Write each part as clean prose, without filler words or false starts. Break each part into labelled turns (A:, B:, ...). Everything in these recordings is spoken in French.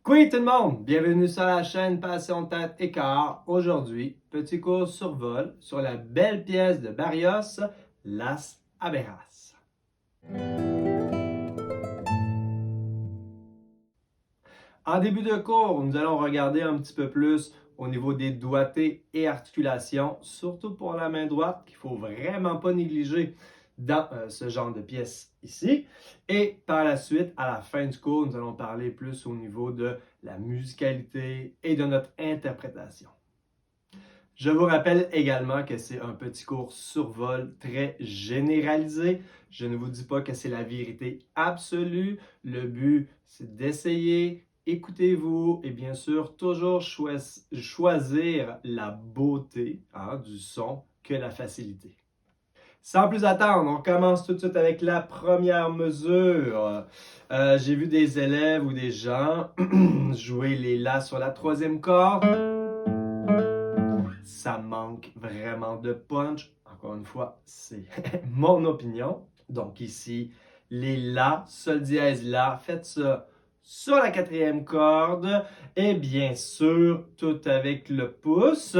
A: Coucou tout le monde, bienvenue sur la chaîne Passion Tête et Cœur. Aujourd'hui, petit cours sur vol sur la belle pièce de Barrios, Las Abejas. En début de cours, nous allons regarder un petit peu plus au niveau des doigtés et articulations, surtout pour la main droite, qu'il ne faut vraiment pas négliger dans ce genre de pièce ici. Et par la suite, à la fin du cours, nous allons parler plus au niveau de la musicalité et de notre interprétation. Je vous rappelle également que c'est un petit cours survol très généralisé. Je ne vous dis pas que c'est la vérité absolue. Le but, c'est d'essayer. Écoutez-vous et bien sûr, toujours choisir la beauté du son que la facilité. Sans plus attendre, on commence tout de suite avec la première mesure. J'ai vu des élèves ou des gens jouer les La sur la troisième corde. Ça manque vraiment de punch. Encore une fois, c'est mon opinion. Donc ici, les La, Sol dièse La, faites ça sur la quatrième corde et bien sûr, tout avec le pouce.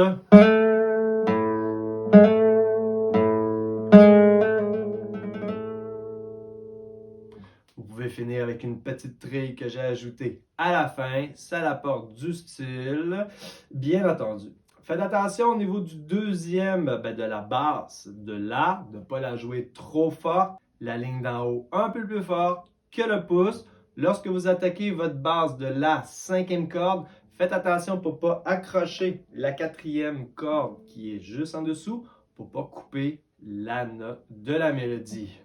A: Vous pouvez finir avec une petite trille que j'ai ajoutée à la fin. Ça apporte du style, bien entendu. Faites attention au niveau du deuxième, de la basse, de La, de ne pas la jouer trop fort. La ligne d'en haut un peu plus forte que le pouce. Lorsque vous attaquez votre basse de la cinquième corde, faites attention pour ne pas accrocher la quatrième corde qui est juste en dessous pour ne pas couper la note de la mélodie.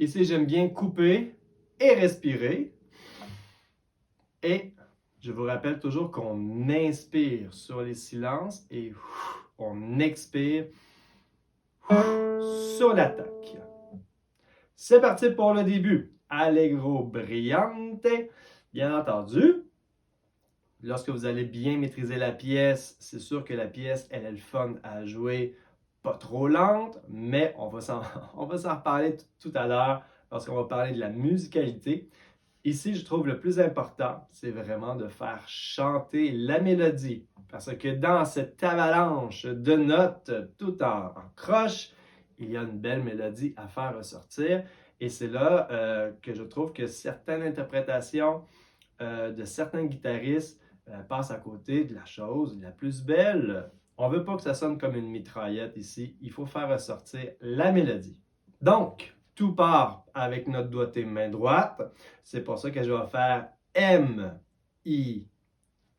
A: Ici, j'aime bien couper et respirer. Et je vous rappelle toujours qu'on inspire sur les silences et on expire sur l'attaque. C'est parti pour le début. Allegro brillante. Bien entendu, lorsque vous allez bien maîtriser la pièce, c'est sûr que la pièce, elle est le fun à jouer. Pas trop lente, mais on va s'en reparler tout à l'heure lorsqu'on va parler de la musicalité. Ici, je trouve le plus important, c'est vraiment de faire chanter la mélodie. Parce que dans cette avalanche de notes tout en croche, il y a une belle mélodie à faire ressortir. Et c'est là que je trouve que certaines interprétations de certains guitaristes passent à côté de la chose la plus belle. On ne veut pas que ça sonne comme une mitraillette ici. Il faut faire ressortir la mélodie. Donc, tout part avec notre doigté main droite. C'est pour ça que je vais faire M, I,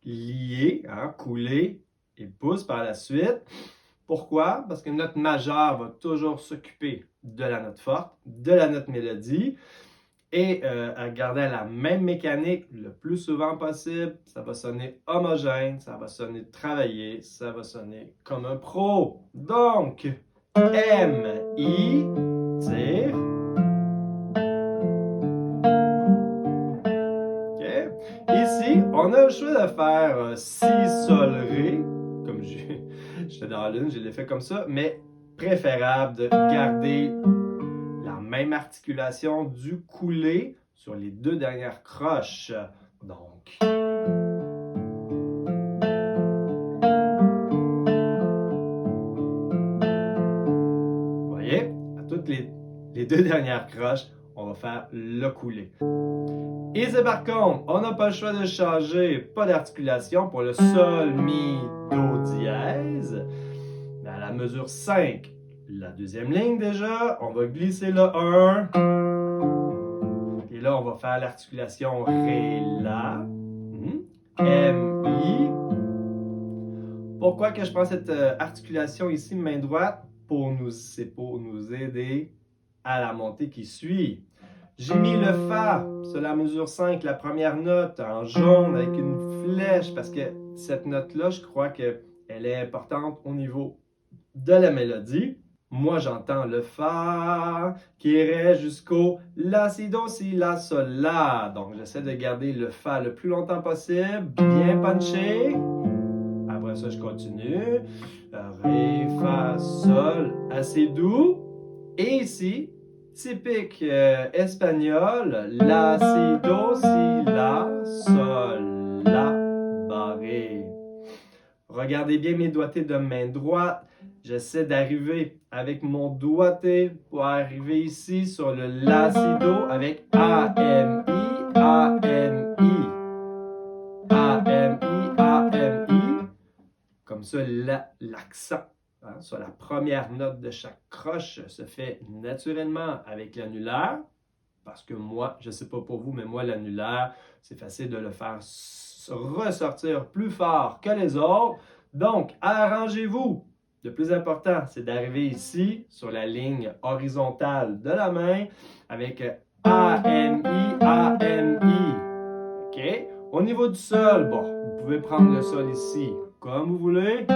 A: lié, couler et pouce par la suite. Pourquoi? Parce que notre majeur va toujours s'occuper de la note forte, de la note mélodie. Et à garder la même mécanique le plus souvent possible, ça va sonner homogène, ça va sonner travaillé, ça va sonner comme un pro. Donc, M, I, tire. Okay. Ici, on a le choix de faire Si, Sol, Ré, comme j'étais dans l'une, je l'ai fait comme ça, mais préférable de garder même articulation du coulé sur les deux dernières croches. Donc, vous voyez, à toutes les deux dernières croches, on va faire le coulé. Ici par contre, on n'a pas le choix de changer, pas d'articulation pour le Sol, Mi, Do dièse. À la mesure 5, la deuxième ligne déjà, on va glisser le 1. Et là, on va faire l'articulation Ré, La, M, I. Pourquoi que je prends cette articulation ici, main droite? C'est pour nous aider à la montée qui suit. J'ai mis le Fa sur la mesure 5, la première note en jaune avec une flèche parce que cette note-là, je crois qu'elle est importante au niveau de la mélodie. Moi, j'entends le Fa qui irait jusqu'au La, Si, Do, Si, La, Sol, La. Donc, j'essaie de garder le Fa le plus longtemps possible, bien punché. Après ça, je continue. Ré, Fa, Sol, assez doux. Et ici, typique espagnol, la, si, do, si, la, sol, la, barré. Regardez bien mes doigtés de main droite. J'essaie d'arriver avec mon doigté pour arriver ici sur le la, si, do avec A, M, I, A, M, I. A, M, I, A, M, I. Comme ça, l'accent sur la première note de chaque croche se fait naturellement avec l'annulaire. Parce que moi, je ne sais pas pour vous, mais moi, l'annulaire, c'est facile de le faire ressortir plus fort que les autres. Donc, arrangez-vous. Le plus important, c'est d'arriver ici, sur la ligne horizontale de la main, avec A, M, I, A, M, I. OK? Au niveau du sol, bon, vous pouvez prendre le sol ici comme vous voulez,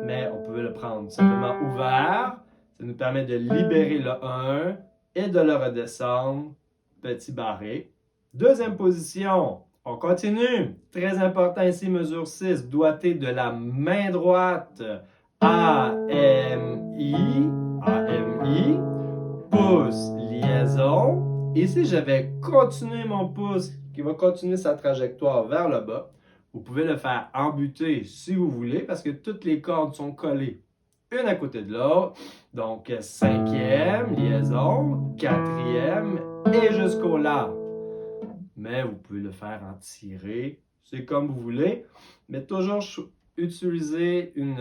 A: mais on peut le prendre simplement ouvert. Ça nous permet de libérer le 1 et de le redescendre, petit barré. Deuxième position, on continue. Très important ici, mesure 6, doigté de la main droite. A, M, I, A, M, I. Pouce, liaison. Ici, je vais continuer mon pouce qui va continuer sa trajectoire vers le bas. Vous pouvez le faire embuter si vous voulez parce que toutes les cordes sont collées une à côté de l'autre. Donc, cinquième, liaison, quatrième et jusqu'au La. Mais vous pouvez le faire en tiré, c'est comme vous voulez. Mais toujours utiliser une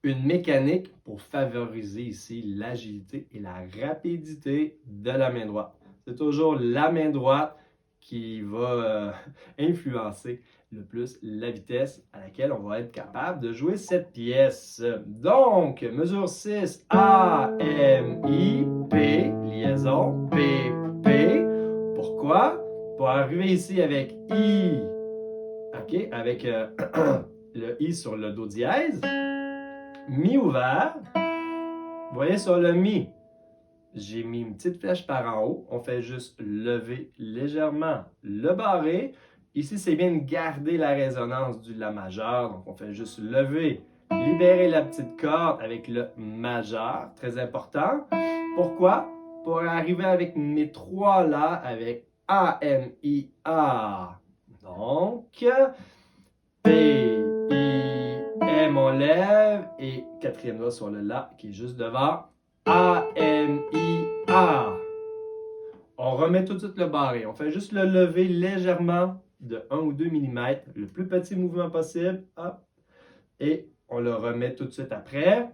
A: mécanique pour favoriser ici l'agilité et la rapidité de la main droite. C'est toujours la main droite qui va influencer le plus la vitesse à laquelle on va être capable de jouer cette pièce. Donc, mesure 6, A, M, I, P, liaison, P, P. Pourquoi? Pour arriver ici avec I, OK, avec le I sur le Do dièse, Mi ouvert. Vous voyez sur le Mi, j'ai mis une petite flèche par en haut. On fait juste lever légèrement le barré. Ici, c'est bien de garder la résonance du La majeur. Donc, on fait juste lever, libérer la petite corde avec le majeur. Très important. Pourquoi? Pour arriver avec mes trois La avec A, M, I, A. Donc, P, I, M, on lève. Et quatrième doigt sur le La qui est juste devant. A, M, I, A. On remet tout de suite le barré. On fait juste le lever légèrement de 1 ou 2 mm, le plus petit mouvement possible. Hop. Et on le remet tout de suite après.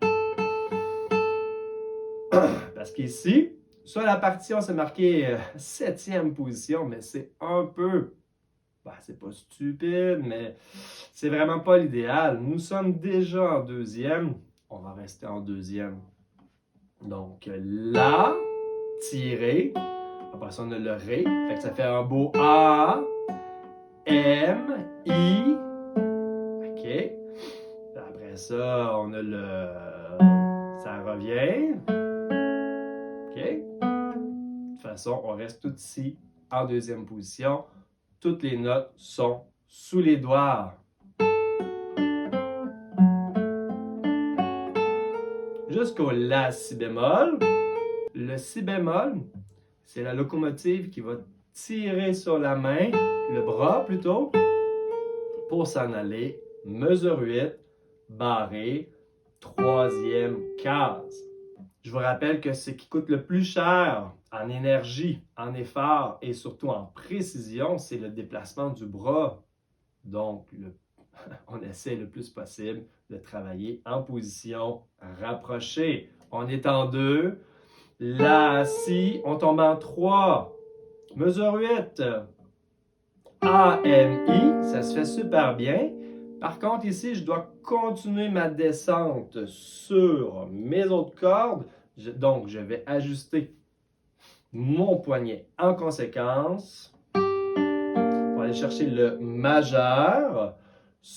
A: Parce qu'ici, sur la partition, c'est marqué 7e position, mais c'est un peu... c'est pas stupide, mais c'est vraiment pas l'idéal. Nous sommes déjà en 2e. On va rester en 2e. Donc, La, tiré. Après ça, on a le Ré. Fait que ça fait un beau A, M, I. OK. Après ça, on a le... Ça revient. OK. De toute façon, on reste tout ici en 2e position. Toutes les notes sont sous les doigts. Jusqu'au La si bémol. Le si bémol, c'est la locomotive qui va tirer sur la main, le bras plutôt, pour s'en aller. Mesure 8, barré, 3e case. Je vous rappelle que ce qui coûte le plus cher en énergie, en effort et surtout en précision, c'est le déplacement du bras. Donc, on essaie le plus possible de travailler en position rapprochée. On est en 2. La, si, on tombe en 3. Mesure 8. A, M, I, ça se fait super bien. Par contre, ici, je dois continuer ma descente sur mes autres cordes. Donc, je vais ajuster mon poignet en conséquence pour aller chercher le majeur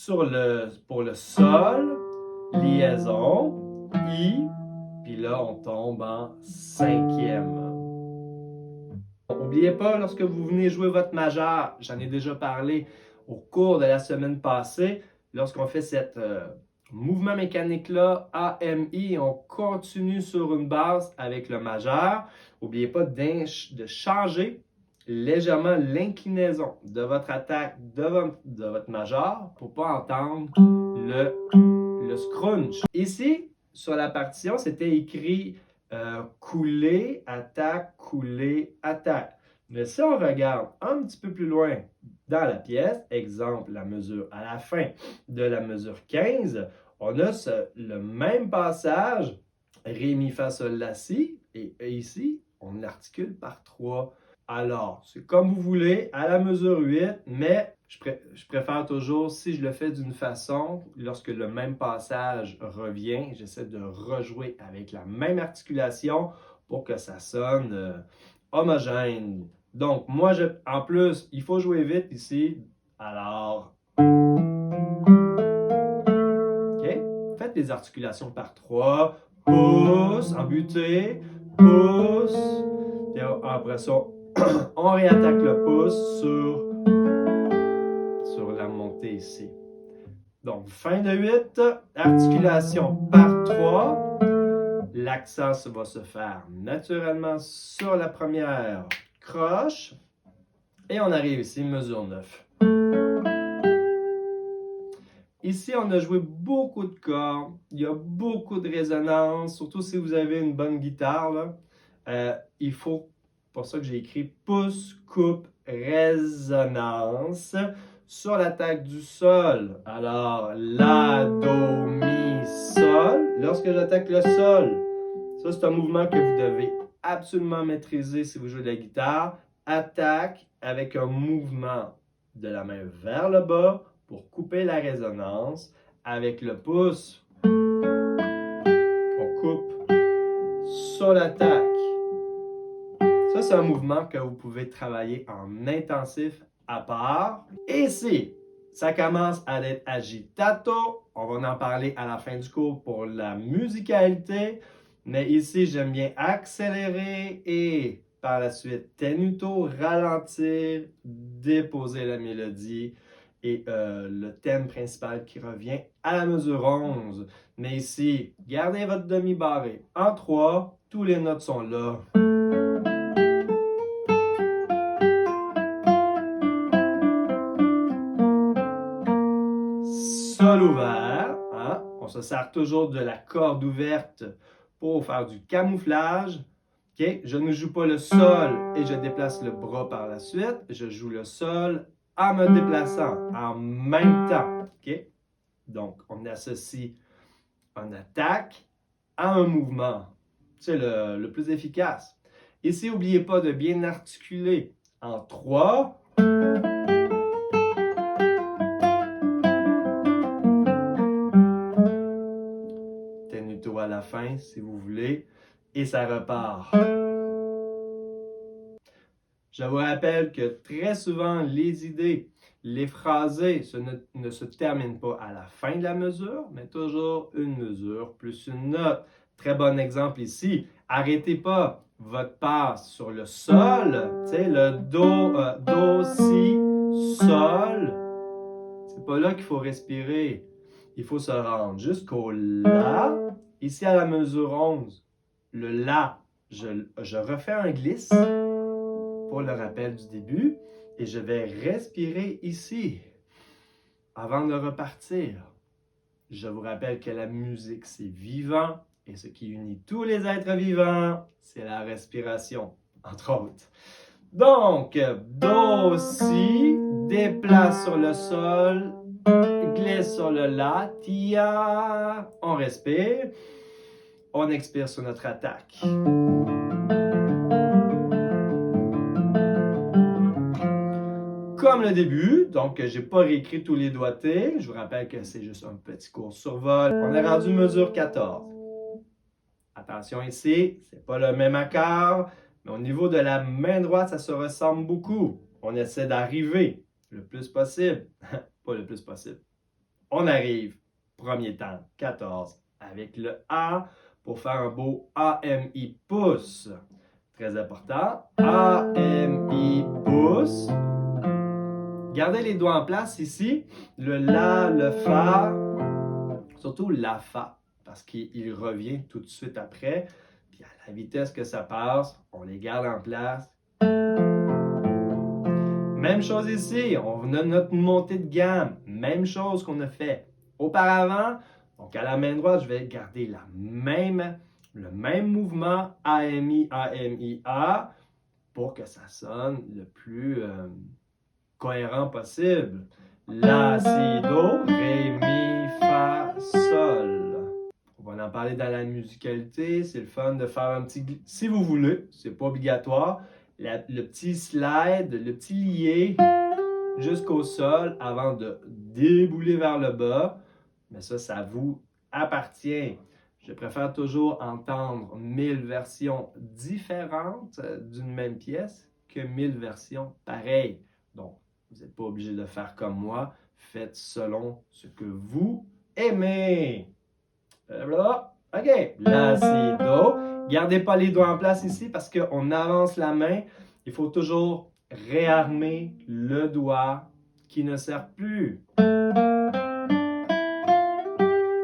A: pour le sol, liaison, I, puis là, on tombe en 5e. N'oubliez pas, lorsque vous venez jouer votre majeur, j'en ai déjà parlé au cours de la semaine passée, lorsqu'on fait Mouvement mécanique là, AMI, on continue sur une base avec le majeur. N'oubliez pas de changer légèrement l'inclinaison de votre attaque de votre majeur pour ne pas entendre le scrunch. Ici, sur la partition, c'était écrit couler, attaque. Mais si on regarde un petit peu plus loin dans la pièce, exemple la mesure à la fin de la mesure 15, on a le même passage, Ré, Mi, Fa, Sol, La, Si, et ici, on l'articule par 3. Alors, c'est comme vous voulez, à la mesure 8, mais je préfère toujours, si je le fais d'une façon, lorsque le même passage revient, j'essaie de rejouer avec la même articulation pour que ça sonne homogène. Donc, moi, en plus, il faut jouer vite ici. Alors, OK? Faites les articulations par 3. Pouce, embuté, pouce. Puis après ça, on réattaque le pouce sur la montée ici. Donc, fin de 8, articulation par 3. L'accent va se faire naturellement sur la première croche. Et on arrive ici, mesure 9. Ici, on a joué beaucoup de cordes. Il y a beaucoup de résonance, surtout si vous avez une bonne guitare. Là. Il faut, pour ça que j'ai écrit pouce, coupe, résonance sur l'attaque du sol. Alors, la, do, mi, sol. Lorsque j'attaque le sol, ça c'est un mouvement que vous devez absolument maîtriser si vous jouez de la guitare. Attaque avec un mouvement de la main vers le bas pour couper la résonance. Avec le pouce, on coupe sur l'attaque. Ça, c'est un mouvement que vous pouvez travailler en intensif à part. Et si ça commence à être agitato, on va en parler à la fin du cours pour la musicalité. Mais ici, j'aime bien accélérer et par la suite tenuto, ralentir, déposer la mélodie et le thème principal qui revient à la mesure 11. Mais ici, gardez votre demi-barré en 3, tous les notes sont là. Sol ouvert, hein? On se sert toujours de la corde ouverte pour faire du camouflage. Okay? Je ne joue pas le sol et je déplace le bras par la suite. Je joue le sol en me déplaçant en même temps. Okay? Donc, on associe une attaque à un mouvement. C'est le plus efficace. Ici, n'oubliez pas de bien articuler en 3. Tenuto à la fin, si vous voulez. Et ça repart. Je vous rappelle que très souvent, les idées, les phrasés ne se terminent pas à la fin de la mesure, mais toujours une mesure plus une note. Très bon exemple ici. Arrêtez pas votre passe sur le sol, tu sais, le do, si, sol. C'est pas là qu'il faut respirer. Il faut se rendre jusqu'au la. Ici à la mesure 11, le la, je refais un glisse pour le rappel du début et je vais respirer ici avant de repartir. Je vous rappelle que la musique, c'est vivant et ce qui unit tous les êtres vivants, c'est la respiration, entre autres. Donc, do, si, déplace sur le sol, glisse sur le la, tia, on respire, on expire sur notre attaque. Comme le début, donc j'ai pas réécrit tous les doigtés, je vous rappelle que c'est juste un petit cours survol. On est rendu mesure 14. Attention ici, c'est pas le même accord, mais au niveau de la main droite, ça se ressemble beaucoup. On essaie d'arriver le plus possible, pas le plus possible. On arrive, premier temps, 14, avec le A pour faire un beau AMI pouce. Très important, AMI pouce. Gardez les doigts en place ici. Le La, le Fa Surtout la Fa, parce qu'il revient tout de suite après. Puis à la vitesse que ça passe, on les garde en place. Même chose ici, on a notre montée de gamme. Même chose qu'on a fait auparavant. Donc à la main droite, je vais garder le même mouvement AMI, AMI, A pour que ça sonne le plus cohérent possible. La, si, do, ré, mi, fa, sol. On va en parler dans la musicalité. C'est le fun de faire un petit... Si vous voulez, c'est pas obligatoire. Le petit slide, le petit lié jusqu'au sol avant de débouler vers le bas. Mais ça vous appartient. Je préfère toujours entendre 1000 versions différentes d'une même pièce que 1000 versions pareilles. Donc, vous n'êtes pas obligé de faire comme moi. Faites selon ce que vous aimez. Voilà. OK. La, si, do. Gardez pas les doigts en place ici parce qu'on avance la main. Il faut toujours réarmer le doigt qui ne sert plus.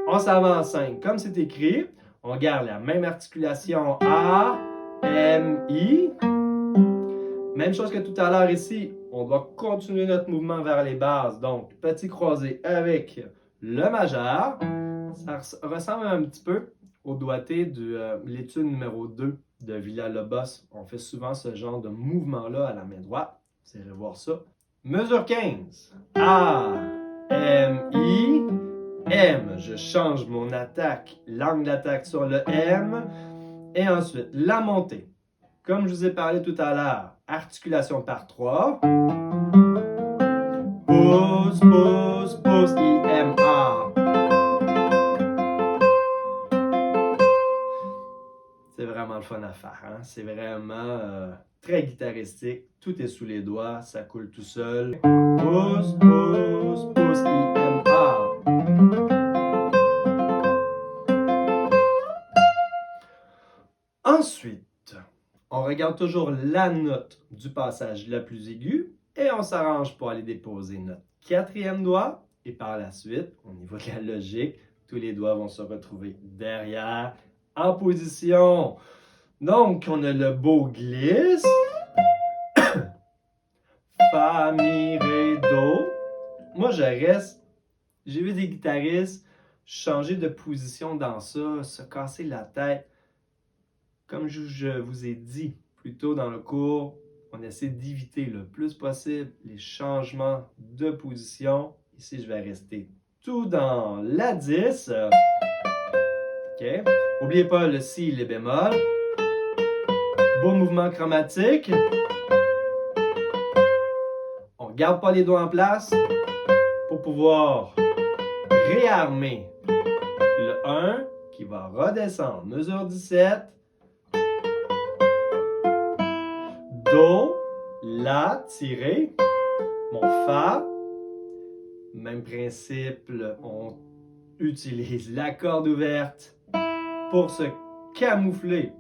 A: On s'avance 5. Comme c'est écrit, on garde la même articulation A, M, I. Même chose que tout à l'heure ici, on doit continuer notre mouvement vers les bases. Donc, petit croisé avec le majeur. Ça ressemble un petit peu au doigté de l'étude numéro 2 de Villa-Lobos. On fait souvent ce genre de mouvement-là à la main droite. Vous irez voir ça. Mesure 15. A, M, I, M. Je change mon attaque, l'angle d'attaque sur le M. Et ensuite, la montée. Comme je vous ai parlé tout à l'heure, articulation par 3. Pouce, pouce, pouce, I, M, A. C'est vraiment le fun à faire. Hein? C'est vraiment très guitaristique. Tout est sous les doigts, ça coule tout seul. Pouce, pouce, pouce, I, M, A. Ensuite, on regarde toujours la note du passage la plus aiguë et on s'arrange pour aller déposer notre quatrième doigt. Et par la suite, au niveau de la logique, tous les doigts vont se retrouver derrière en position. Donc, on a le beau glisse. Fa, mi, ré, do. Moi, je reste. J'ai vu des guitaristes changer de position dans ça, se casser la tête. Comme je vous ai dit plus tôt dans le cours, on essaie d'éviter le plus possible les changements de position. Ici, je vais rester tout dans la 10. OK. N'oubliez pas le si et le bémol. Beau mouvement chromatique. On ne garde pas les doigts en place pour pouvoir réarmer le 1 qui va redescendre. Mesure 17. Do, La, tiré, mon Fa. Même principe, on utilise la corde ouverte pour se camoufler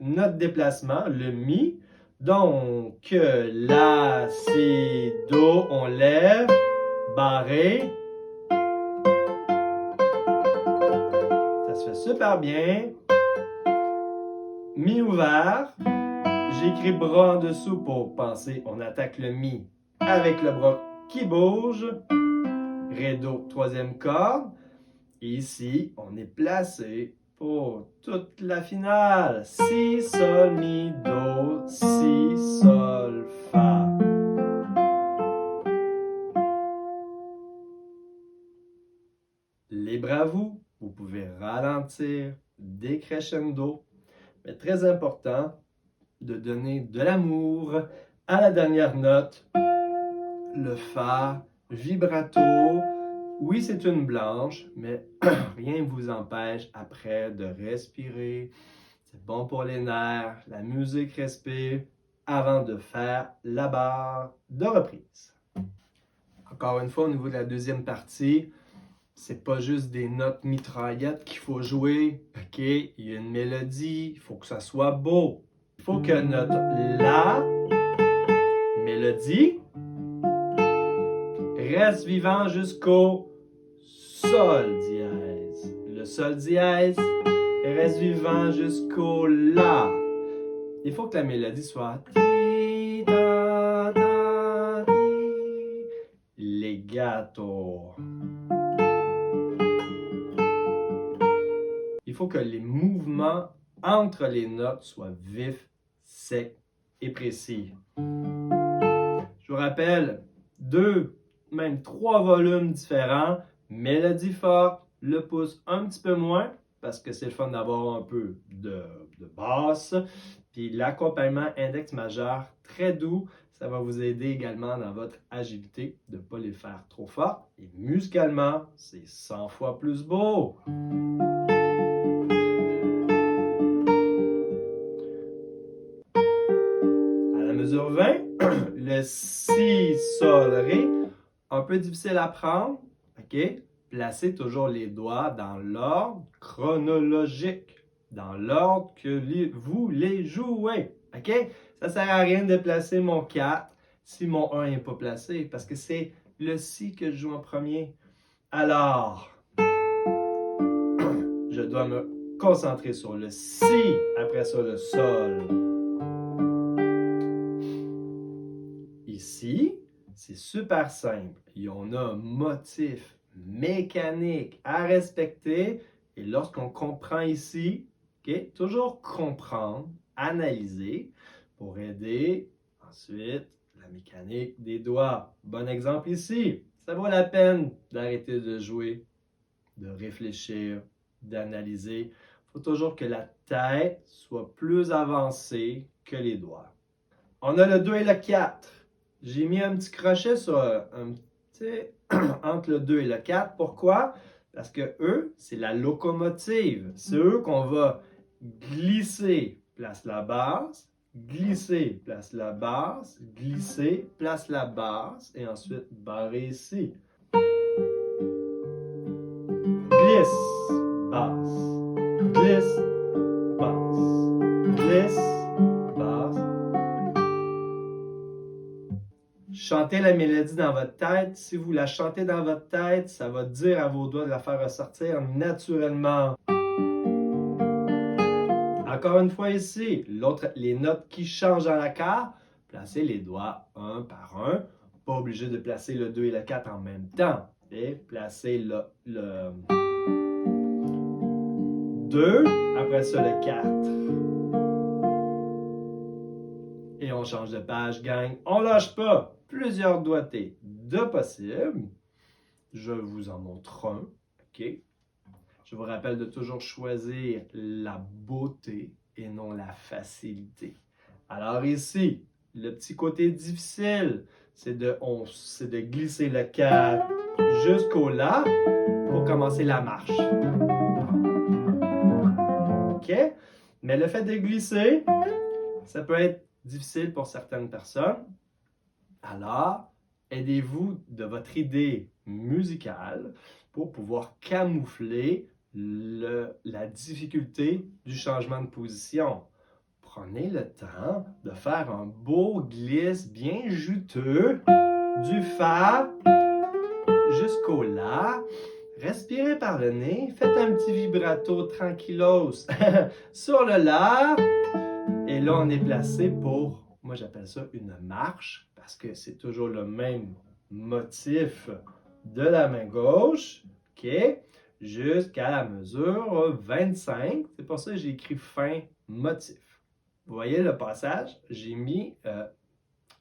A: notre déplacement, le Mi. Donc, La, Si, Do, on lève, barré. Ça se fait super bien. Mi ouvert. J'écris bras en dessous pour penser, on attaque le Mi avec le bras qui bouge. Ré, Do, troisième corde. Et ici, on est placé pour toute la finale. Si, Sol, Mi, Do, Si, Sol, Fa. Libre à vous, vous pouvez ralentir, décrescendo, mais très important de donner de l'amour à la dernière note, le Fa, vibrato. Oui, c'est une blanche, mais rien ne vous empêche après de respirer. C'est bon pour les nerfs, la musique respire avant de faire la barre de reprise. Encore une fois, au niveau de la deuxième partie, c'est pas juste des notes mitraillettes qu'il faut jouer. OK, il y a une mélodie, il faut que ça soit beau. Il faut que notre La mélodie reste vivant jusqu'au Sol dièse. le sol dièse et reste vivant jusqu'au La. Il faut que la mélodie soit ti, ta, ta, ti. Legato. Il faut que les mouvements entre les notes soient vifs, secs et précis. Je vous rappelle 2, même 3 volumes différents. Mélodie forte, le pouce un petit peu moins, parce que c'est le fun d'avoir un peu de basse. Puis l'accompagnement index majeur, très doux. Ça va vous aider également dans votre agilité de ne pas les faire trop fort. Et musicalement, c'est 100 fois plus beau. À la mesure 20, le Si, Sol, Ré, un peu difficile à prendre. OK? Placez toujours les doigts dans l'ordre chronologique, dans l'ordre que vous les jouez. OK? Ça ne sert à rien de placer mon 4 si mon 1 n'est pas placé, parce que c'est le Si que je joue en premier. Alors, je dois me concentrer sur le Si, après ça le Sol. Ici, c'est super simple. On a un motif mécanique à respecter. Et lorsqu'on comprend ici, okay, toujours comprendre, analyser pour aider ensuite la mécanique des doigts. Bon exemple ici. Ça vaut la peine d'arrêter de jouer, de réfléchir, d'analyser. Il faut toujours que la tête soit plus avancée que les doigts. On a le 2 et le 4. J'ai mis un petit crochet sur entre le 2 et le 4. Pourquoi? Parce que eux, c'est la locomotive. C'est eux qu'on va glisser, place la basse, glisser, place la basse, glisser, place la basse, et ensuite barrer ici. Glisse, basse, glisse, basse, glisse, basse. Chantez la mélodie dans votre tête. Si vous la chantez dans votre tête, ça va dire à vos doigts de la faire ressortir naturellement. Encore une fois ici, les notes qui changent dans la carte, placez les doigts un par un. Pas obligé de placer le 2 et le 4 en même temps. Et placez le 2, après ça le 4. Et on change de page, gang. On lâche pas. Plusieurs doigtés de possible. Je vous en montre un. OK? Je vous rappelle de toujours choisir la beauté et non la facilité. Alors ici, le petit côté difficile, c'est de glisser le 4 jusqu'au La pour commencer la marche. OK? Mais le fait de glisser, ça peut être difficile pour certaines personnes. Alors, aidez-vous de votre idée musicale pour pouvoir camoufler la difficulté du changement de position. Prenez le temps de faire un beau glisse bien juteux du Fa jusqu'au La. Respirez par le nez, faites un petit vibrato tranquillos sur le La. Et là, on est placé pour, moi j'appelle ça une marche, parce que c'est toujours le même motif de la main gauche, OK, jusqu'à la mesure 25. C'est pour ça que j'ai écrit fin motif. Vous voyez le passage? J'ai mis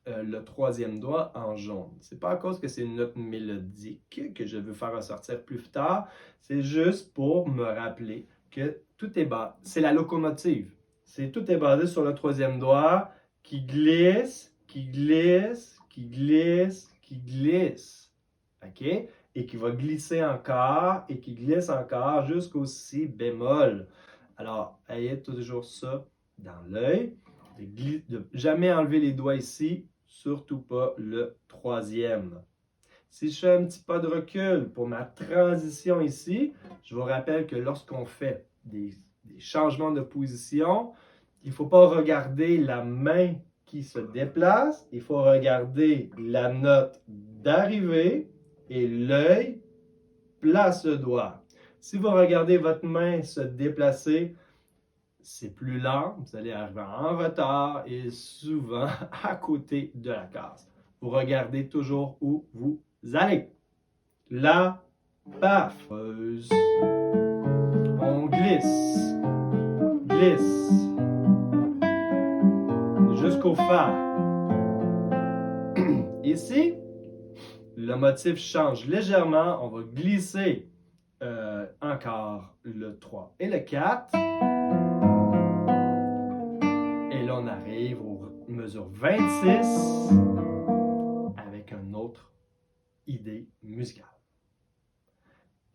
A: le troisième doigt en jaune. C'est pas à cause que c'est une note mélodique que je veux faire ressortir plus tard, c'est juste pour me rappeler que tout est bas. C'est la locomotive. Tout est basé sur le troisième doigt qui glisse, qui glisse, qui glisse, qui glisse. OK? Et qui va glisser encore et qui glisse encore jusqu'au Si bémol. Alors, ayez toujours ça dans l'œil. De jamais enlever les doigts ici, surtout pas le troisième. Si je fais un petit pas de recul pour ma transition ici, je vous rappelle que lorsqu'on fait des changements de position, il ne faut pas regarder la main qui se déplace, il faut regarder la note d'arrivée et l'œil place le doigt. Si vous regardez votre main se déplacer, c'est plus lent, vous allez arriver en retard et souvent à côté de la case. Vous regardez toujours où vous allez. La, paf, on glisse, glisse, jusqu'au fa. Ici, le motif change légèrement, on va glisser encore le 3 et le 4. Et là, on arrive aux mesures 26 avec une autre idée musicale.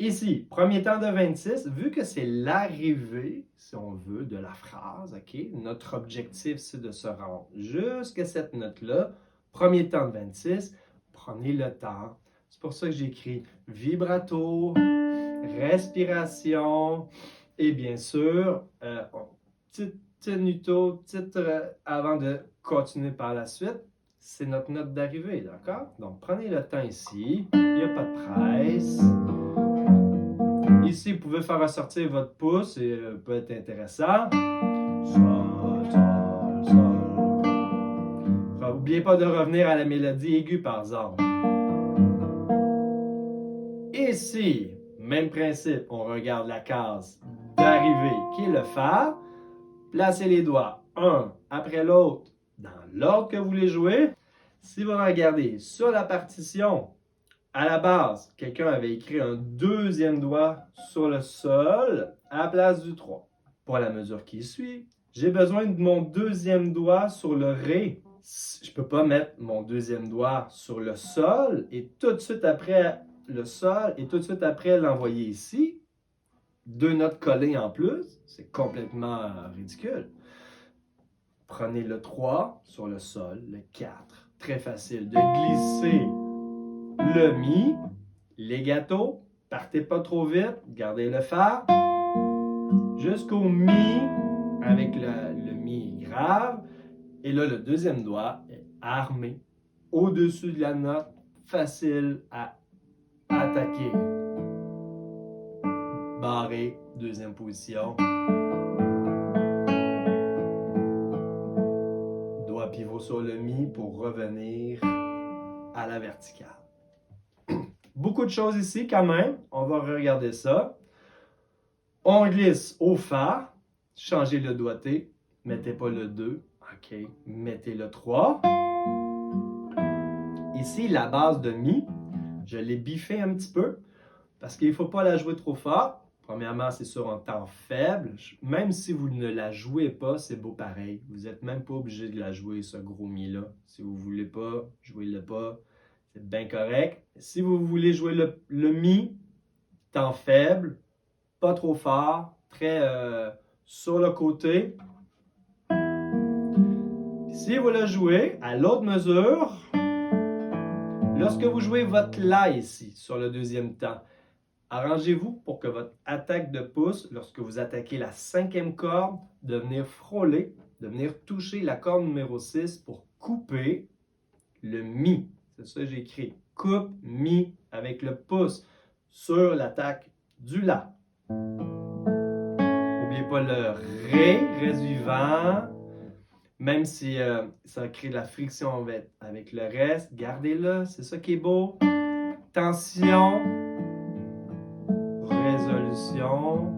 A: Ici, premier temps de 26, vu que c'est l'arrivée, si on veut, de la phrase, ok? Notre objectif, c'est de se rendre jusqu'à cette note-là. Premier temps de 26, prenez le temps. C'est pour ça que j'écris vibrato, respiration et bien sûr, petite tenuto, titre avant de continuer par la suite. C'est notre note d'arrivée, d'accord? Donc, prenez le temps ici. Il n'y a pas de presse. Ici, vous pouvez faire ressortir votre pouce et peut être intéressant. Sol, sol, sol. N'oubliez pas de revenir à la mélodie aiguë, par exemple. Ici, même principe, on regarde la case d'arrivée qui est le Fa. Placez les doigts un après l'autre dans l'ordre que vous voulez jouer. Si vous regardez sur la partition, à la base, quelqu'un avait écrit un deuxième doigt sur le sol à la place du 3. Pour la mesure qui suit, j'ai besoin de mon deuxième doigt sur le Ré. Je ne peux pas mettre mon deuxième doigt sur le sol et tout de suite après le sol et tout de suite après l'envoyer ici. Deux notes collées en plus, c'est complètement ridicule. Prenez le 3 sur le sol, le 4. Très facile de glisser le Mi, legato, partez pas trop vite, gardez le Fa, jusqu'au Mi avec le Mi grave. Et là, le deuxième doigt est armé au-dessus de la note, facile à attaquer. Barré, deuxième position. Doigt pivot sur le Mi pour revenir à la verticale. Beaucoup de choses ici quand même. On va regarder ça. On glisse au Fa. Changez le doigté. Mettez pas le 2. OK. Mettez le 3. Ici, la base de Mi, je l'ai biffé un petit peu parce qu'il ne faut pas la jouer trop fort. Premièrement, c'est sur un temps faible. Même si vous ne la jouez pas, c'est beau pareil. Vous n'êtes même pas obligé de la jouer, ce gros Mi-là. Si vous ne voulez pas, jouez-le pas. C'est bien correct. Si vous voulez jouer le Mi, temps faible, pas trop fort, très sur le côté. Puis si vous le jouez à l'autre mesure, lorsque vous jouez votre La ici, sur le deuxième temps, arrangez-vous pour que votre attaque de pouce, lorsque vous attaquez la cinquième corde, de venir frôler, de venir toucher la corde numéro 6 pour couper le Mi. C'est ça que j'ai écrit. Coupe Mi avec le pouce sur l'attaque du La. N'oubliez pas le Ré, Ré vivant. Même si ça crée de la friction avec le reste, gardez-le, c'est ça qui est beau. Tension, résolution.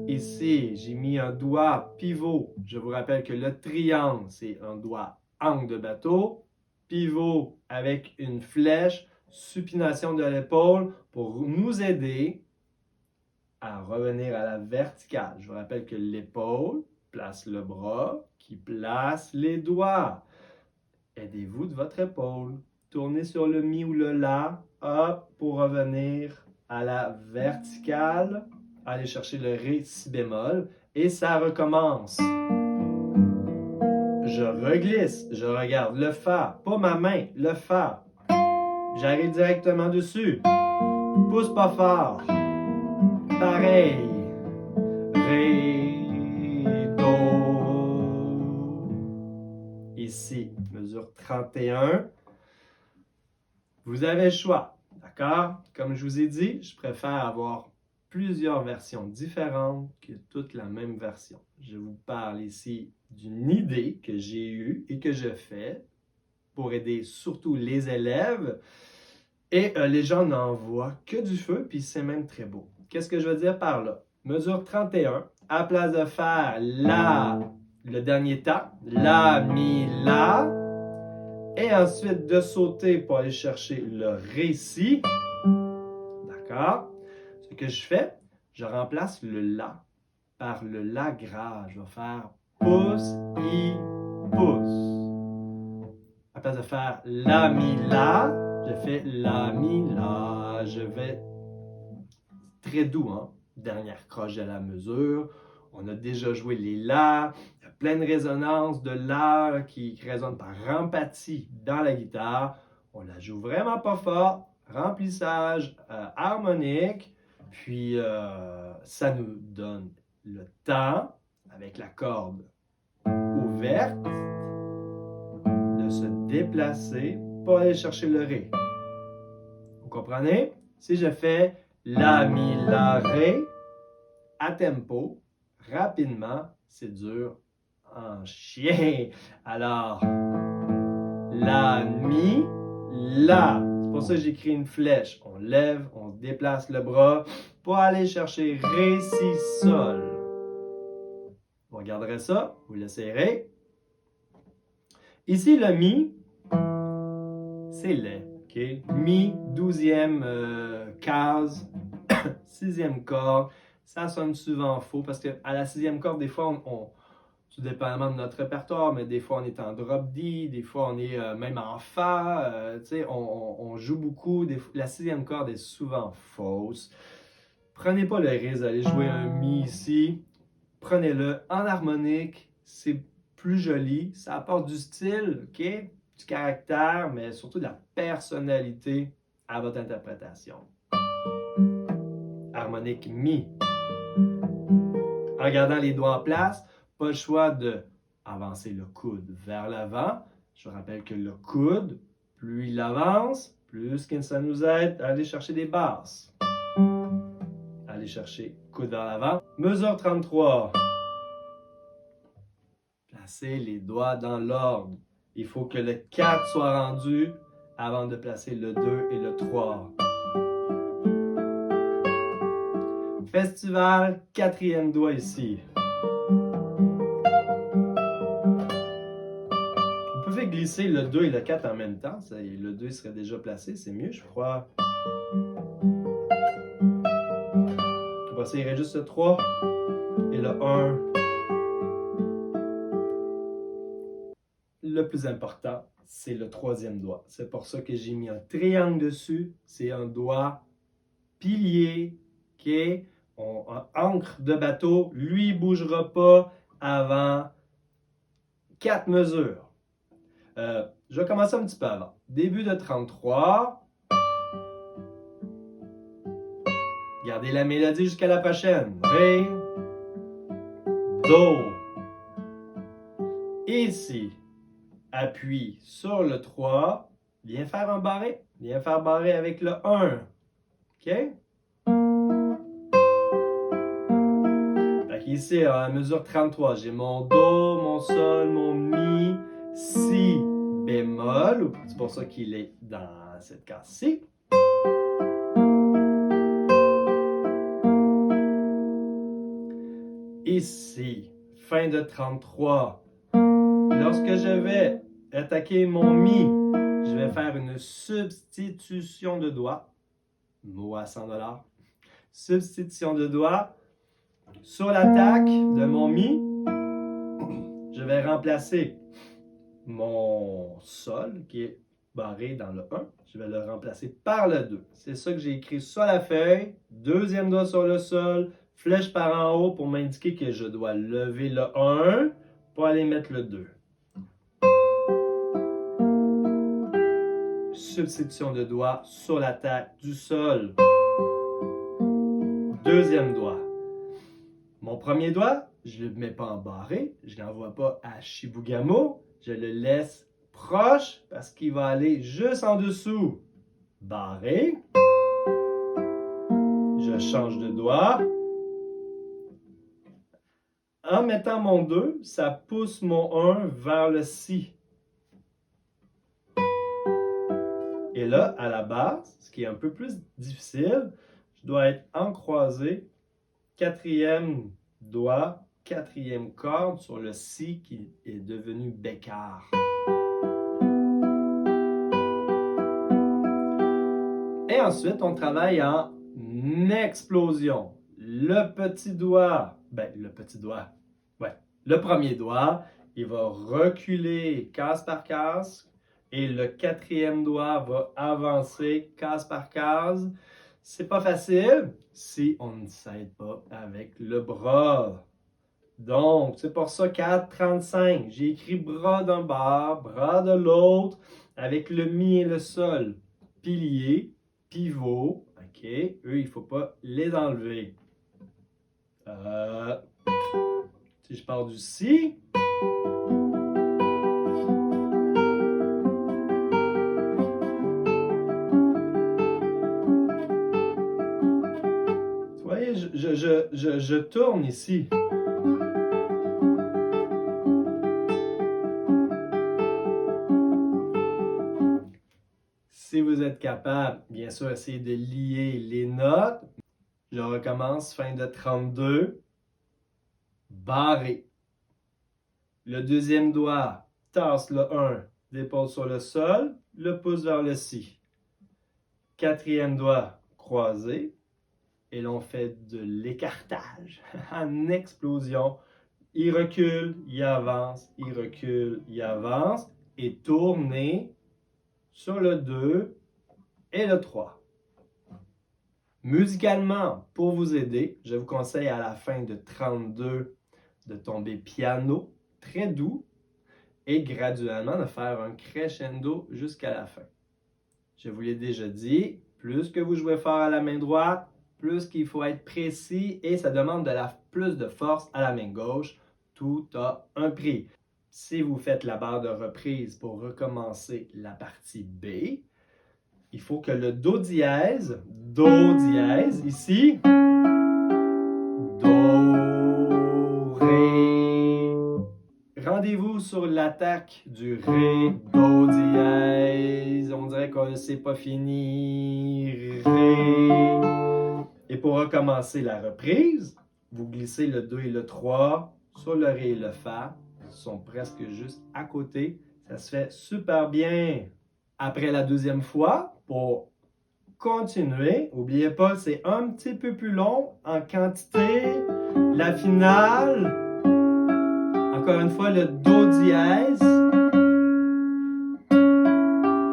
A: Ici, j'ai mis un doigt pivot. Je vous rappelle que le triangle, c'est un doigt angle de bateau. Pivot avec une flèche, supination de l'épaule pour nous aider à revenir à la verticale. Je vous rappelle que l'épaule place le bras, qui place les doigts. Aidez-vous de votre épaule. Tournez sur le Mi ou le La, hop, pour revenir à la verticale. Allez chercher le Ré, Si bémol, et ça recommence. Je reglisse, je regarde le Fa, pas ma main, le Fa. J'arrive directement dessus. Pousse pas fort. Pareil. Ré, Do. Ici, mesure 31. Vous avez le choix, d'accord? Comme je vous ai dit, je préfère avoir plusieurs versions différentes que toute la même version. Je vous parle ici d'une idée que j'ai eue et que je fais pour aider surtout les élèves. Et les gens n'en voient que du feu, puis c'est même très beau. Qu'est-ce que je veux dire par là? Mesure 31, à place de faire la, le dernier temps, la, mi, la, et ensuite de sauter pour aller chercher le récit, d'accord? Ce que je fais, je remplace le la par le la grave. Je vais faire pouce, i, pouce. À place de faire la, mi, la, je fais la, mi, la. Je vais très doux, hein? Dernière croche de la mesure. On a déjà joué les la. Il y a plein de résonances de la qui résonnent par empathie dans la guitare. On la joue vraiment pas fort. Remplissage harmonique. Puis ça nous donne le temps avec la corde ouverte de se déplacer pour aller chercher le ré. Vous comprenez? Si je fais la, mi, la, ré à tempo, rapidement, c'est dur en chien. Alors, la, mi, la. C'est pour ça que j'écris une flèche. On lève, on déplace le bras pour aller chercher ré, si, sol. Vous regarderez ça, vous l'essayerez. Ici, le mi, c'est laid. Okay? Mi, 12e case, 6e corde. Ça sonne souvent faux parce qu'à la 6e corde, des fois, tout dépendamment de notre répertoire, mais des fois on est en drop D, des fois on est même en Fa, on joue beaucoup. La 6e corde est souvent fausse. Prenez pas le risque d'aller jouer un Mi ici. Prenez-le en harmonique, c'est plus joli, ça apporte du style, ok? Du caractère, mais surtout de la personnalité à votre interprétation. Harmonique Mi. En gardant les doigts en place, pas le choix de avancer le coude vers l'avant. Je rappelle que le coude, plus il avance, plus ça nous aide à aller chercher des basses. Aller chercher coude vers l'avant. Mesure 33. Placez les doigts dans l'ordre. Il faut que le 4 soit rendu avant de placer le 2 et le 3. Festival, 4e doigt ici. Vous pouvez glisser le 2 et le 4 en même temps. Le 2 serait déjà placé, c'est mieux, je crois. Après ça, il reste juste le 3 et le 1. Le plus important, c'est le 3e doigt. C'est pour ça que j'ai mis un triangle dessus. C'est un doigt pilier, ok? Un ancre de bateau, lui, il ne bougera pas avant 4 mesures. Je vais commencer un petit peu avant. Début de 33. Gardez la mélodie jusqu'à la prochaine. Ré, do. Ici, appuie sur le 3. Viens faire un barré. Viens faire barré avec le 1. OK? Ici, à la mesure 33, j'ai mon Do, mon Sol, mon Mi, Si bémol. C'est pour ça qu'il est dans cette case-ci. Ici, fin de 33. Lorsque je vais attaquer mon Mi, je vais faire une substitution de doigts. Mot à 100 $. Substitution de doigts. Sur l'attaque de mon Mi, je vais remplacer mon Sol qui est barré dans le 1. Je vais le remplacer par le 2. C'est ça que j'ai écrit sur la feuille. 2e doigt sur le Sol, flèche par en haut pour m'indiquer que je dois lever le 1 pour aller mettre le 2. Substitution de doigt sur l'attaque du Sol. 2e doigt. Mon premier doigt, je ne le mets pas en barré, je ne l'envoie pas à Chibougamau, je le laisse proche parce qu'il va aller juste en dessous. Barré. Je Je change de doigt. En mettant mon 2, ça pousse mon 1 vers le Si. Et là, à la base, ce qui est un peu plus difficile, je dois être en croisé, quatrième doigt, quatrième corde sur le Si qui est devenu bécard. Et ensuite, on travaille en explosion. Le petit doigt, le premier doigt, il va reculer case par case et le quatrième doigt va avancer case par case. C'est pas facile si on ne s'aide pas avec le bras. Donc, c'est pour ça 4,35. J'ai écrit bras d'un bord, bras de l'autre, avec le mi et le sol. Pilier, pivot, ok. Eux, il ne faut pas les enlever. Si je pars du Si, vous voyez, je tourne ici. Si vous êtes capable, bien sûr, essayez de lier les notes. Je recommence, fin de 32. Barré. Le deuxième doigt, tasse le 1, dépose sur le sol, le pouce vers le Si. Quatrième doigt, croisé. Et l'on fait de l'écartage en explosion. Il recule, il avance, il recule, il avance. Et tournez sur le 2 et le 3. Musicalement, pour vous aider, je vous conseille à la fin de 32 de tomber piano, très doux, et graduellement de faire un crescendo jusqu'à la fin. Je vous l'ai déjà dit, plus que vous jouez fort à la main droite, plus qu'il faut être précis et ça demande plus de force à la main gauche. Tout a un prix. Si vous faites la barre de reprise pour recommencer la partie B, il faut que le Do dièse, ici, Do, Ré. Rendez-vous sur l'attaque du Ré, Do dièse. On dirait que c'est pas fini. Ré. Et pour recommencer la reprise, vous glissez le 2 et le 3 sur le Ré et le Fa. Ils sont presque juste à côté. Ça se fait super bien. Après la deuxième fois, pour continuer, n'oubliez pas, c'est un petit peu plus long en quantité. La finale, encore une fois, le Do dièse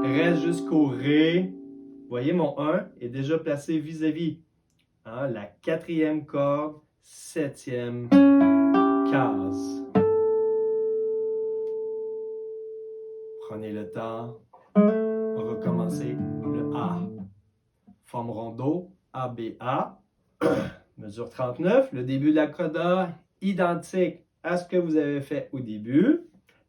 A: reste jusqu'au Ré. Vous voyez, mon 1 est déjà placé vis-à-vis. La quatrième corde, septième case. Prenez le temps. Recommencez le A. Forme rondeau, A, B, A. Mesure 39. Le début de la coda, identique à ce que vous avez fait au début.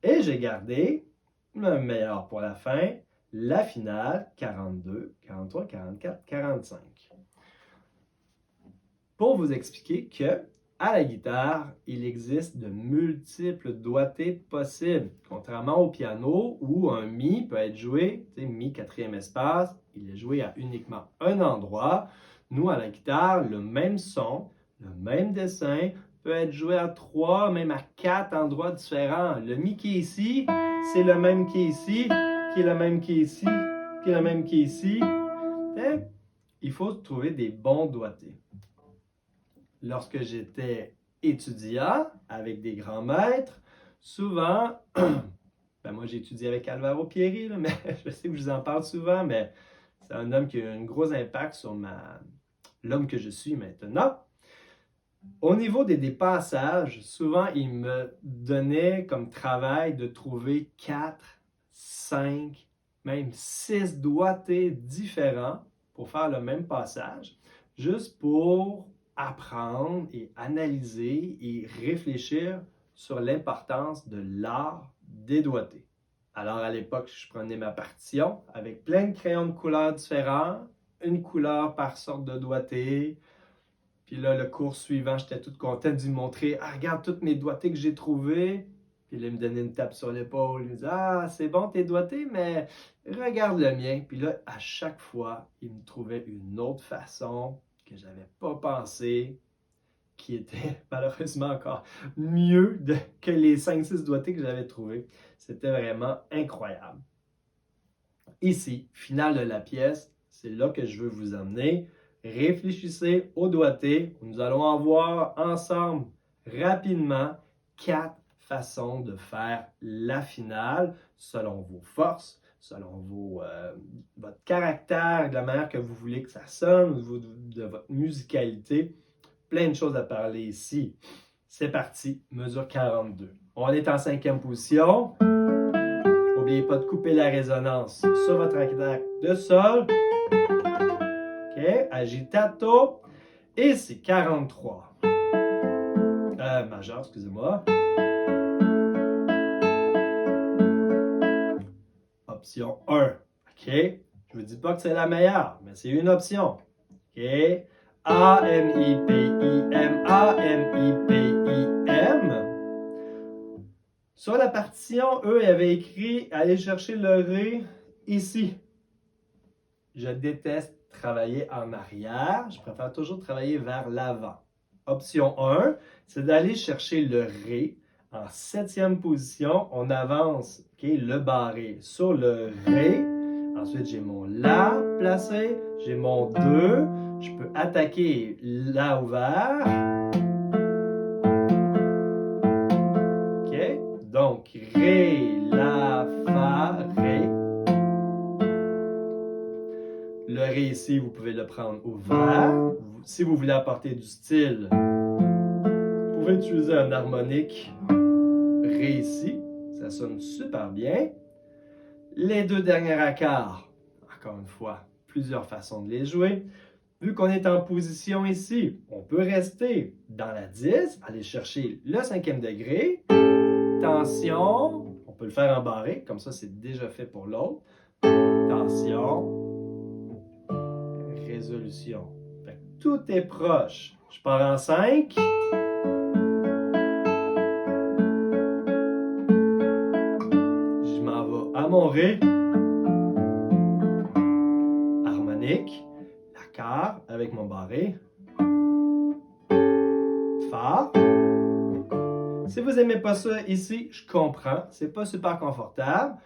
A: Et j'ai gardé le meilleur pour la fin, la finale, 42, 43, 44, 45. Pour vous expliquer que à la guitare, il existe de multiples doigtés possibles. Contrairement au piano où un Mi peut être joué, Mi quatrième espace, il est joué à uniquement un endroit. Nous, à la guitare, le même son, le même dessin peut être joué à 3, même à 4 endroits différents. Le Mi qui est ici, c'est le même qui est ici, qui est le même qui est ici, qui est le même qui est ici. Et il faut trouver des bons doigtés. Lorsque j'étais étudiant avec des grands maîtres, souvent, moi j'ai étudié avec Alvaro Pierri, mais je sais que je vous en parle souvent, mais c'est un homme qui a eu un gros impact sur l'homme que je suis maintenant. Au niveau des passages, souvent il me donnait comme travail de trouver 4, 5, même 6 doigtés différents pour faire le même passage, juste pour apprendre et analyser et réfléchir sur l'importance de l'art des doigtés. Alors à l'époque, je prenais ma partition avec plein de crayons de couleurs différents, une couleur par sorte de doigté, Puis là, le cours suivant, j'étais tout content de lui montrer « Ah, regarde tous mes doigtés que j'ai trouvés. » Puis là, il me donnait une tape sur l'épaule. Il me disait « Ah, c'est bon tes doigtés, mais regarde le mien. » Puis là, à chaque fois, il me trouvait une autre façon que je n'avais pas pensé, qui était malheureusement encore mieux que les 5-6 doigtés que j'avais trouvés. C'était vraiment incroyable. Ici, finale de la pièce, c'est là que je veux vous emmener. Réfléchissez au doigté. Nous allons en voir ensemble rapidement 4 façons de faire la finale selon vos forces, selon votre caractère, de la manière que vous voulez que ça sonne, de votre musicalité. Plein de choses à parler ici. C'est parti, mesure 42. On est en 5e position. N'oubliez pas de couper la résonance sur votre attaque de sol. OK, agitato. Et c'est 43. Majeur, excusez-moi. Option 1. OK, je ne vous dis pas que c'est la meilleure, mais c'est une option. OK, A, M, I, P, I, M, A, M, I, P, I, M. Sur la partition, eux, ils avaient écrit « Allez chercher le Ré ici ». Je déteste travailler en arrière. Je préfère toujours travailler vers l'avant. Option 1, c'est d'aller chercher le Ré en 7e position. On avance le barré sur le Ré. Ensuite, j'ai mon La placé. J'ai mon 2. Je peux attaquer La ouvert. Donc, Ré, La, Fa, Ré. Le Ré ici, vous pouvez le prendre ouvert. Si vous voulez apporter du style, vous pouvez utiliser un harmonique Ré ici. Ça sonne super bien. Les 2 derniers accords, encore une fois, plusieurs façons de les jouer. Vu qu'on est en position ici, on peut rester dans la 10, aller chercher le 5e degré. Tension, on peut le faire en barré, comme ça c'est déjà fait pour l'autre. Tension, résolution. Fait que tout est proche. Je pars en 5. Je m'en vais à mon Ré. Harmonique. L'accord avec mon barré. Fa. Si vous n'aimez pas ça ici, je comprends. C'est pas super confortable.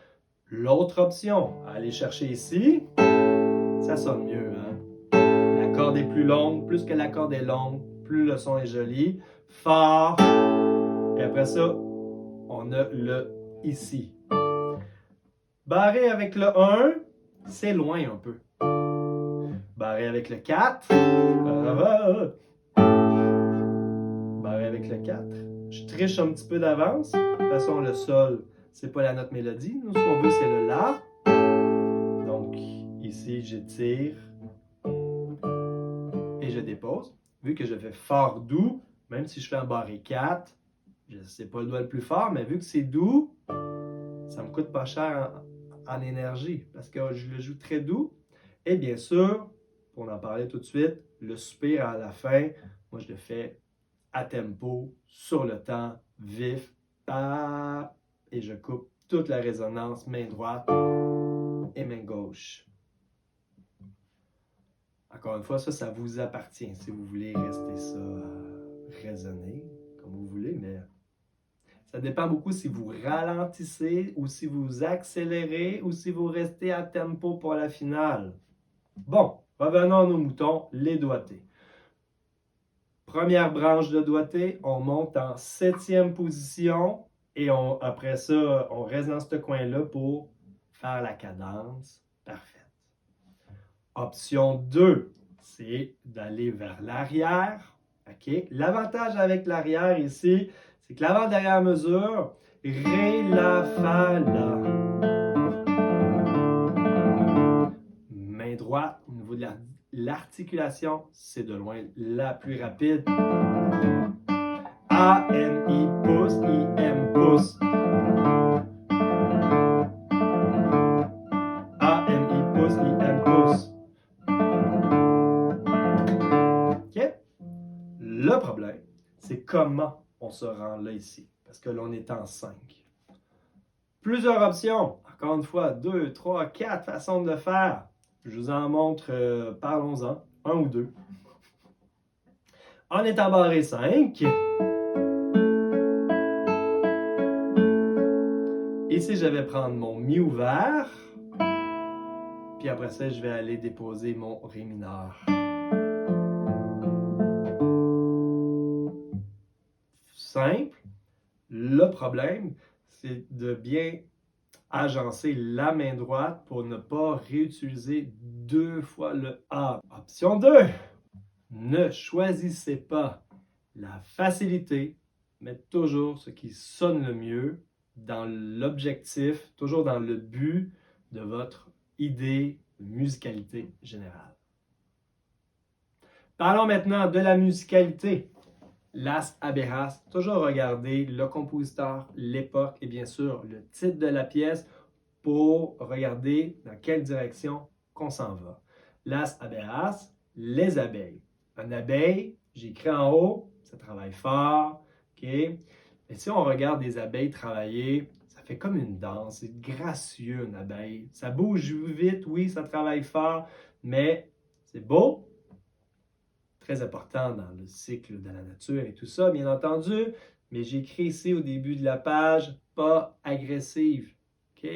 A: L'autre option, aller chercher ici, ça sonne mieux. Hein? La corde est plus longue. Plus que la corde est longue, plus le son est joli. Fa. Et après ça, on a le ici. Barré avec le 1, c'est loin un peu. Barré avec le 4. Barré avec le 4. Je triche un petit peu d'avance. De toute façon, le sol, c'est pas la note mélodie. Nous, ce qu'on veut, c'est le La. Donc, ici, j'étire et je dépose. Vu que je fais fort doux, même si je fais un barré 4, je sais pas le doigt le plus fort, mais vu que c'est doux, ça me coûte pas cher en énergie parce que je le joue très doux. Et bien sûr, pour en parler tout de suite, le soupir à la fin, moi, je le fais à tempo, sur le temps, vif, et je coupe toute la résonance, main droite et main gauche. Encore une fois, ça vous appartient. Si vous voulez rester ça résonner, comme vous voulez, mais ça dépend beaucoup si vous ralentissez ou si vous accélérez ou si vous restez à tempo pour la finale. Bon, revenons à nos moutons, les doigtés. Première branche de doigté, on monte en 7e position et après ça, on reste dans ce coin-là pour faire la cadence parfaite. Option 2, c'est d'aller vers l'arrière. Okay? L'avantage avec l'arrière ici, c'est que l'avant-dernière mesure, Ré, La, Fa, La. Main droite, au niveau de l'articulation, c'est de loin la plus rapide. A, M, I, pouce, I, M, pouce. A, M, I, pouce, I, M, pouce. OK? comment on se rend là ici, parce que l'on est en 5. Plusieurs options, encore une fois, 2, 3, 4 façons de le faire. Je vous en montre, parlons-en, un ou deux. On est en barré 5. Ici, je vais prendre mon Mi ouvert. Puis après ça, je vais aller déposer mon Ré mineur. Simple. Le problème, c'est de bien agencer la main droite pour ne pas réutiliser 2 fois le A. Option 2. Ne choisissez pas la facilité, mais toujours ce qui sonne le mieux dans l'objectif, toujours dans le but de votre idée de musicalité générale. Parlons maintenant de la musicalité. Las Abejas, toujours regarder le compositeur, l'époque et bien sûr le titre de la pièce pour regarder dans quelle direction qu'on s'en va. Las Abejas, les abeilles. Une abeille, j'ai écrit en haut, ça travaille fort, ok? Mais si on regarde des abeilles travailler, ça fait comme une danse, c'est gracieux une abeille. Ça bouge vite, oui, ça travaille fort, mais c'est beau, très important dans le cycle de la nature et tout ça, bien entendu. Mais j'ai écrit ici au début de la page, pas agressive. OK?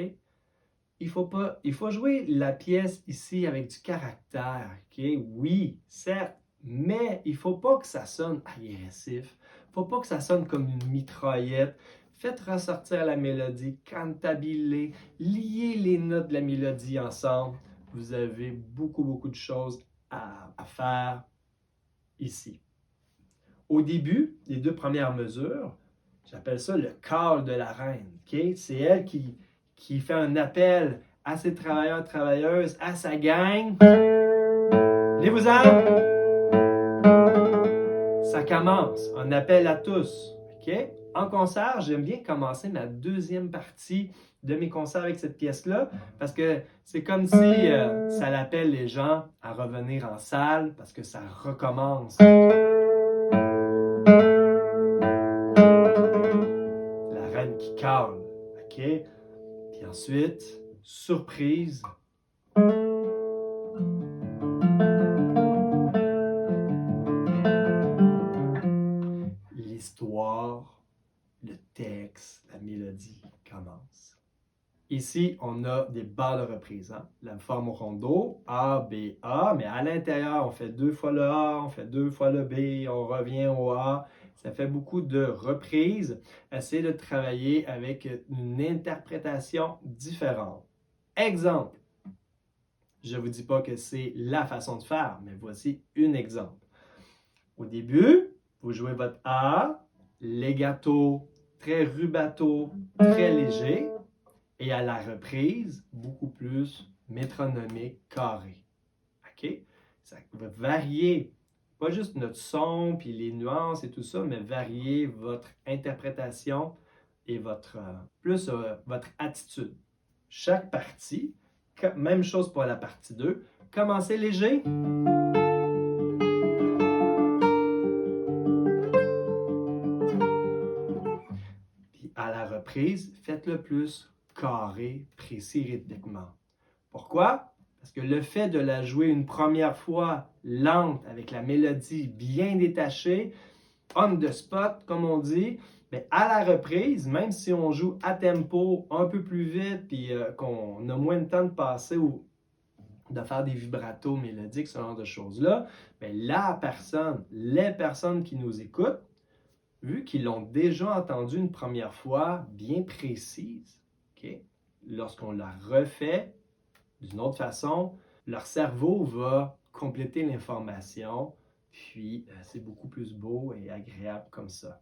A: Il faut jouer la pièce ici avec du caractère. OK? Oui, certes, mais il ne faut pas que ça sonne agressif. Il ne faut pas que ça sonne comme une mitraillette. Faites ressortir la mélodie, cantabile, liez les notes de la mélodie ensemble. Vous avez beaucoup de choses à faire ici. Au début, les 2 premières mesures, j'appelle ça le call de la reine. Okay? C'est elle qui fait un appel à ses travailleurs, travailleuses, à sa gang. Levez-vous-en! Ça commence, un appel à tous. Okay? En concert, j'aime bien commencer ma deuxième partie de mes concerts avec cette pièce-là, parce que c'est comme si ça l'appelle les gens à revenir en salle, parce que ça recommence. La reine qui cale, ok? Puis ensuite, surprise. L'histoire, le texte, la mélodie commence. Ici, on a des barres de reprise. Hein? La forme au rondo, A, B, A, mais à l'intérieur, on fait 2 fois le A, on fait 2 fois le B, on revient au A. Ça fait beaucoup de reprises. Essayez de travailler avec une interprétation différente. Exemple, je ne vous dis pas que c'est la façon de faire, mais voici un exemple. Au début, vous jouez votre A, legato, très rubato, très léger. Et à la reprise, beaucoup plus métronomique, carré. OK? Ça va varier, pas juste notre son, puis les nuances et tout ça, mais varier votre interprétation et votre attitude. Chaque partie, même chose pour la partie 2, commencez léger. Puis à la reprise, faites-le plus carré, précis rythmiquement. Pourquoi? Parce que le fait de la jouer une première fois lente, avec la mélodie bien détachée, on the spot, comme on dit, mais à la reprise, même si on joue à tempo un peu plus vite, puis qu'on a moins de temps de passer ou de faire des vibratos mélodiques, ce genre de choses-là, mais les personnes qui nous écoutent, vu qu'ils l'ont déjà entendu une première fois bien précise, okay? Lorsqu'on la refait d'une autre façon, leur cerveau va compléter l'information, puis c'est beaucoup plus beau et agréable comme ça.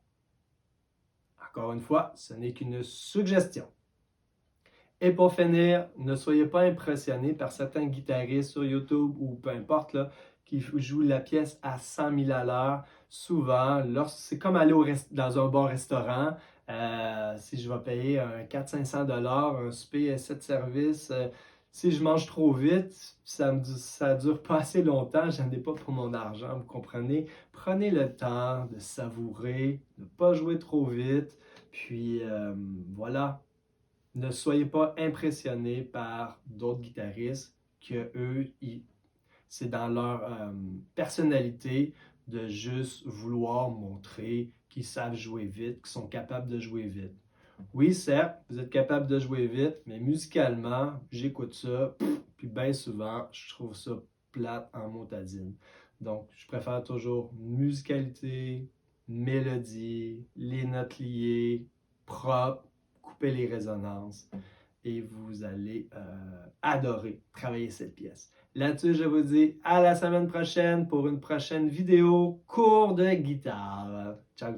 A: Encore une fois, ce n'est qu'une suggestion. Et pour finir, ne soyez pas impressionnés par certains guitaristes sur YouTube ou peu importe là, qui jouent la pièce à 100 000 à l'heure. Souvent, c'est comme aller dans un bon restaurant. Si je vais payer un 400-500 $, un souper 7 services, Si je mange trop vite, ça dure pas assez longtemps, j'en ai pas pour mon argent, vous comprenez? Prenez le temps de savourer, ne pas jouer trop vite, puis voilà. Ne soyez pas impressionnés par d'autres guitaristes que eux, c'est dans leur personnalité de juste vouloir montrer qu'ils savent jouer vite, qu'ils sont capables de jouer vite. Oui, certes, vous êtes capable de jouer vite, mais musicalement, j'écoute ça, puis bien souvent, je trouve ça plate en motadine. Donc, je préfère toujours musicalité, mélodie, les notes liées, propre, couper les résonances, et vous allez adorer travailler cette pièce. Là-dessus, je vous dis à la semaine prochaine pour une prochaine vidéo cours de guitare. Ciao!